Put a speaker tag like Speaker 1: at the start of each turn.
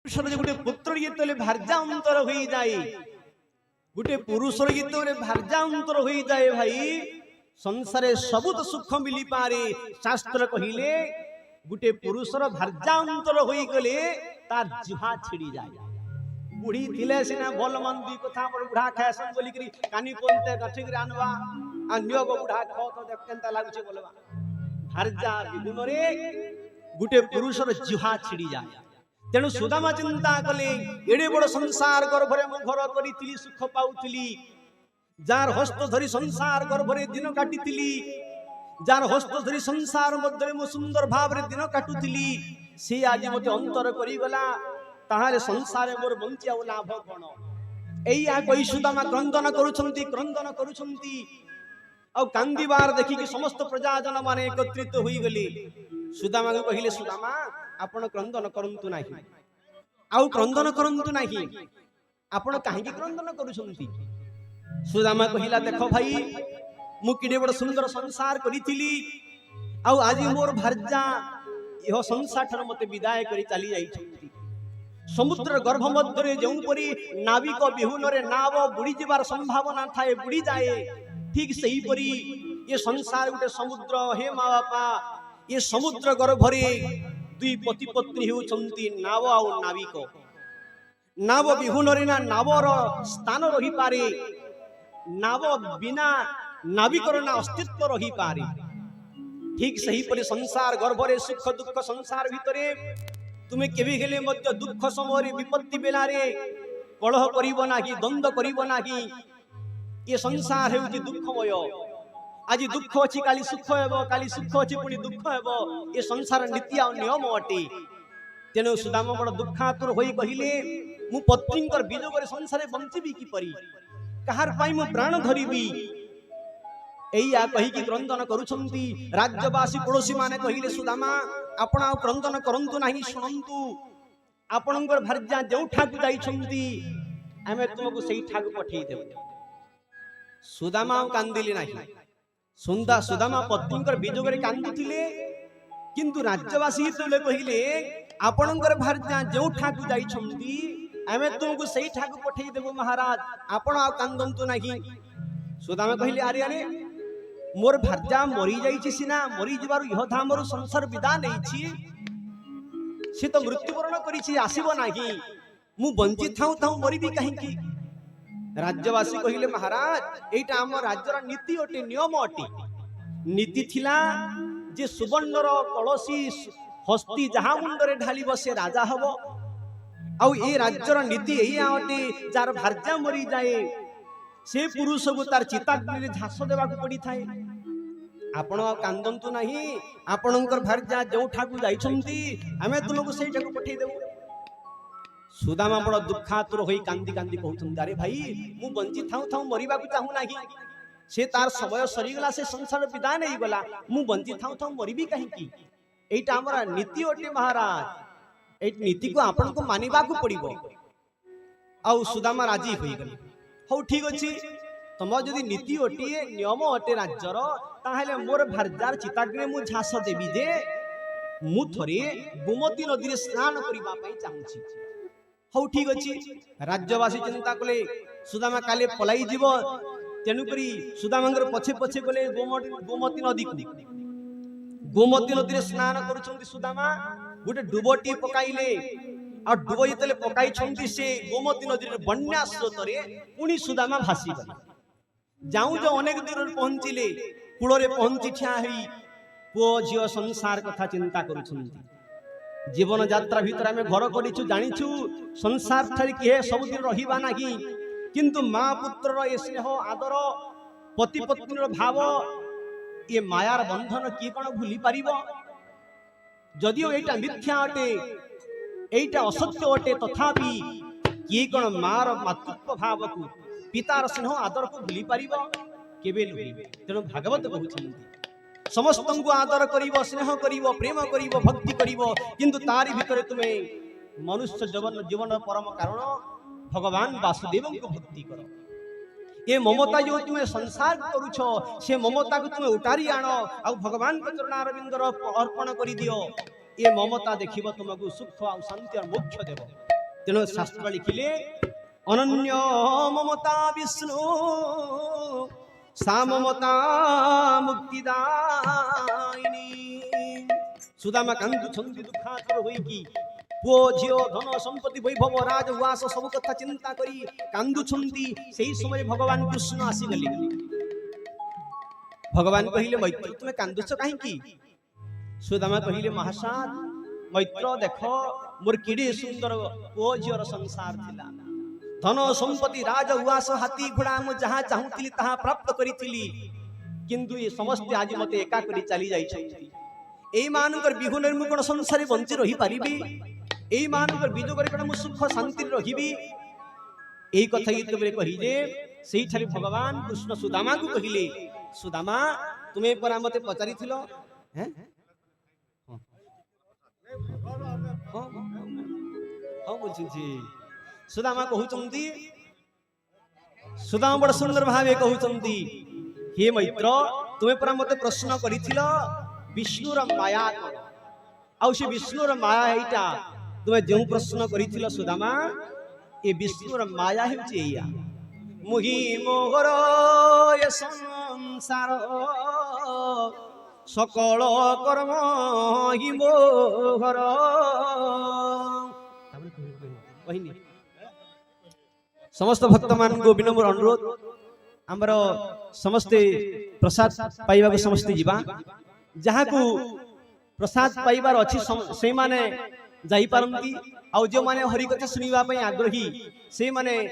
Speaker 1: गोटे पुत्र जेतले भार्जांतर हो जाए गोटे पुरुषर जेतले भार्जांतर हो जाए भाई संसारे सबु तो सुख मिली पारे। शास्त्र कहिले गोटे पुरुषर भार्जांतर हो गले तार जिहा छिड़ी जाए। बुढ़ी थिले सिना भल मन दुई कथा पर बुढ़ा खाएसन बोली करी कानी कोनते गठिक रानवा अन्य बुढ़ा ख तो देख केनता लागुचे बोलवा भार्जा विगुण रे गोटे पुरुषर जिहा छिड़ी जाए। तेणु सुदामा चिंता कले एड़े बड़ संसार गर्भरे मु घर करी सुख पाउली जार हस्त धरी संसार गर्भरे दिन काटी जार हस्त धरी संसार मध्य मु सुंदर भाव दिन काटुली सी आज मत अंतर करीगला ताहारे संसार मोर बंचिया लाभ कौन एया कही सुदामा क्रंदन करुछंती आ कांदीबार देखिकी समस्त प्रजाजन माने एकत्रित होई गली। सुदामा को कहिले सुदामा आपण क्रंदन करंतु नाही आउ क्रंदन करंतु नाही आपण काहेकि क्रंदन करुछंती। सुदामा कहिला देखो भाई मु किडे बड़ सुंदर संसार करिथिली आउ आज मोर भार्जा यह संसार ठर मते विदाय करी चली जाइछंती। समुद्र गर्भ मध्य जोपरी नाविक विहुन रे नाव बुड़ी जीवार संभावना थाए बुड़ी जाए ठीक सही परी ये संसार गोटे समुद्र हे माँ बापा ये समुद्र गर्भरे दुई पति पत्नी होउछंती नाव आउ नाविक। नाव विहुन रे ना नावर स्थान रही पारे नाव बिना नाविकर ना अस्तित्व रही पारे ठीक सही परी संसार गर्भरे सुख दुख संसार भितरे तुम्हें केबी गेले मध्य दुख समय विपत्ति बेलारे कलह करिबो नाही द्वंद्व करिबो नाही। ये संसार हेउची दुखमय आज दुख अच्छी काली सुख हेबो काली सुख अच्छी पुणी दुख हेबो ये संसार नीति आ नियम अटे। तेणु सुदामा बड़ दुखातुर होई कहिले मु पत्नीकर विजोगरे संसारे बंचिबी कि परी कहार पाई मु प्राण धरिबी एया कही कि क्रंदन करुछंती। राज्यवासी पड़ोसी माने कहिले सुदामा आपण आ क्रंदन करंतु नाही शुणंतु आपणकर भार्या जो ठाकु जाइछंती आमे तुमको सेही ठाकु पठेई देबो। सुदामा कांदिले नाही सुदामा पत्नीकर विजोगरे कांदुथिले किंतु राज्यवासी तले कहिले आपणकर भार्या जो ठाकु जाइछंती आमे तुमको सेही ठाकु पठेई देबो महाराज आपण आ कांदंतु नाही। सुदामा कहिले अरे अरे मोर भार्या मरी जाइछि सिना मरी जिबारु इह धामरु संसार विदा नैछि से तो मृत्युवरण करिछि आसीबो नाही मु बंची थाउ थाउ मरिबी काहेकि। राज्यवासी कहिले महाराज एटा हम राज्यर नीति अटे नियम अटे नीति थिला जे सुवर्णर कलसी हस्ती जहा मुंडरे ढालिब से राजा हबो आउ ए राज्यर नीति एया अटे जार भार्या मरी जाए से पुरुष को तार चिताग्नि झास देवा को पड़ी थाए। आपण कांदंतु नाही आपणकर भार्या जो ठाकु जाइछंती आमे तुमको सेही ठाकु पठेई देबो। सुदामा बड़ दुखातुर होई कांदी कांदी कहउछंती अरे भाई मु बंची थाउ थाउ मरिबा को चाहू नाही से तार समय सरीगला से संसार विदा नहीं गला मु बंची थाउ थाउ मरिबी काहेकि एटा हमरा नीति अटे महाराज ए नीति को आपण को मानिबा को पड़िबो। आउ सुदामा राजी होई गले हौ ठीक अछि तुम जदि नीति अटे नियम अटे राज्यर ताहेले मोर भार्यार चिताग्नि मु झास देबी जे मु थरे गोमती नदी रे स्नान करिबा पई चाहूछि। हौ ठीक अछि राज्यवासी चिंता कले सुदामा काले पलाई जीव तेनु करी सुदामांगर पछे पछे गले गोमती नदी को गोमती नदी रे स्नान करूछंती। सुदामा गोटे डुबटी पकाइले आ डुबई तले पकाई छंती से गोमती नदी रे बन्या स्रोत रे पुनी सुदामा भासी गले जाऊ जो अनेक दूर पहुंचिले कूल रे पहुंची ठिया हई पुओ झियो संसार कथा चिंता करूछंती। जीवन यात्रा भीतर आमे घर करिछु जानिछु संसार ठारी के सब दिन रहिबा नाही किंतु मां पुत्र ए स्नेह आदर पति पत्नीर भाव ये मायार बंधन की कोन भूली पारिबो। जदिओ एटा मिथ्या अटे एटा असत्य अटे तथापि किए कोन मार मातृत्व भाव को पितार स्नेह आदर को भूली पारिबो केबे नुहि। तेणु भागवत कहउछंती समस्त को आदर करिबो स्नेह करिबो प्रेम करिबो भक्ति करिबो किंतु तारि भितरे तुमे मनुष्य जीवन परम कारण भगवान वासुदेव को भक्ति करो। ये ममता जो तुम्हें संसार करुछ से ममता को तुम्हें उतारी आण आ भगवान को चरणारविंदर अर्पण कर दियो ये ममता देखिबो तुमको सुख आ शांति और मोक्ष देव। तेणु शास्त्र लिखिले अनन्य ममता विष्णु सा ममता मुक्तिदायिनी। सुदामा कांदुछंती दुखातुर होइकी पुओ झियो धन संपत्ति वैभव राज उवास सब कथा चिंता करी कांदुछंती। सेही समय भगवान कृष्ण आसीगले। भगवान कहिले मैत्र तुमे कांदुछ काहेकि? सुदामा कहिले महासार मैत्र देख मोर किडे सुंदर पुओ झियोर संसार थिला। धन संपत्ति राज उवास हाथी घोड़ा मु जहाँ चाहूली ताहा प्राप्त करी किंतु ये समस्त आज मते एका करी चली जाइछंती। एई मानकर बिहुनर मु कोन संसारे बंची रही पारिबी? एई मानकर बिजोगरे कोन मु सुख शांति रहिबी? एई कथा इतबेले कहिले सेही छारी भगवान कृष्ण सुदामा को कहिले सुदामा तुमे परा मते पचारिथिलो हैं हां बुझिछि। सुदामा कहउचंती सुदामा बड़ सुंदर भावे कहउचंती हे मैत्र तुमे परा मते प्रश्न करिथिलो विष्णुर माया कौन आउ से विष्णुर माया एटा तुमे जो प्रश्न करिथिलो सुदामा ए विष्णुर माया हेउची एया मुहि मोहर ये संसार सकल कर्म हि मोहर। समस्त भक्त मान को विनम्र अनुरोध आमर समस्ते प्रसाद पाइबा को समस्ते जीवा जहाँ को प्रसाद पाइबार अच्छी से माने जाई पारंती आउ जो माने हरि कथा सुनिबा पई आग्रही से माने